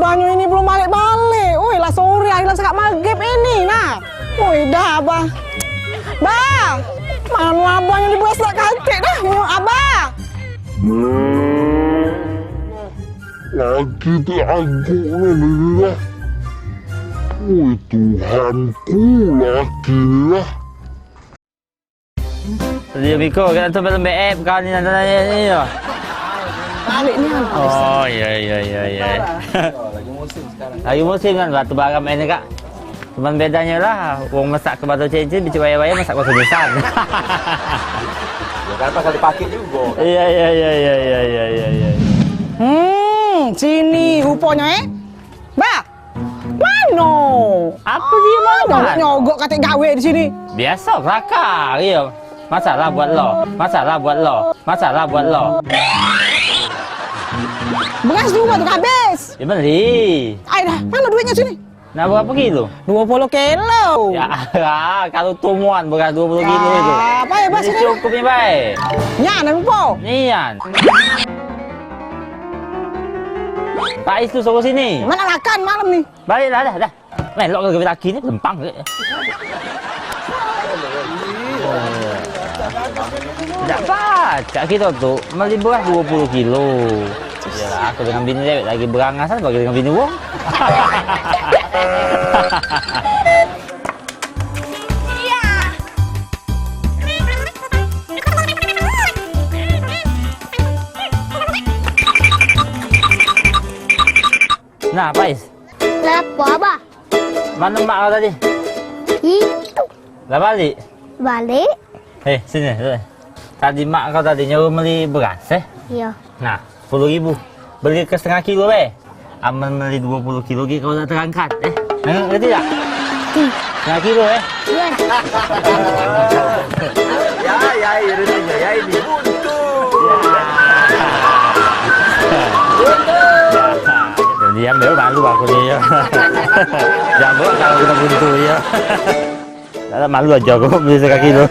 abahnya ini belum balik-balik. Woi, lah sore hilang sekat maghrib ini, nah. Woi, dah, abah. Bah, mana abahnya dibuat sekat kakek dah, abah. Lagi diangguknya ni lah. Woi, Tuhanku lagi lah. Dia Biko, kita tu belum BF kau ni nak tanya ni lah. Balik ni kan. Oh, ya. Lagi musim sekarang. Lagi musim kan, batu bara main ni kak. Cuman bedanya lah, orang masak ke batu cincin, bicu waya-waya masak batu nisan. Ya kan pasal dipakai juga. Iya. Sini rupanya Bah. Mano? Apa dia mana? Nyogok katik gawe di sini. Biasa kelakar, iya. Masalah buat lo. Beras juga tu habis. Dia beli. Ai dah, mana duitnya sini? Nak berapa kilo? 20 kilo. Ya, kalau tumuan beras 20 kilo itu. Baik, Jadi sini. cukup ni baik. Nya nak po. Nian. Pak Is tu suruh sini. Mana makan malam ni? Baliklah dah. Melok ke laki ni lempang ke. Tak baca kita tu beli beras 20 kilo. Yalah, aku dengan bini dewek lagi berangas kan bagi dengan bini wong. Nah, Pais. Lepas abah? Mana mak kau tadi? Itu. Dah balik? Balik? Sini. Tadi mak kau tadi nyuruh beli beras, Ya. Nah, 10.000. Beli ke setengah kilo, Aman beli 20 kilo lagi kau tak terangkat, Ngerti tak? Setengah kilo, Ya. Ya ini buntu. Diam deh, malu aku ni ya. Jangan buat kalau kita buntu ya. Tak malu aja aku beli setengah kilo.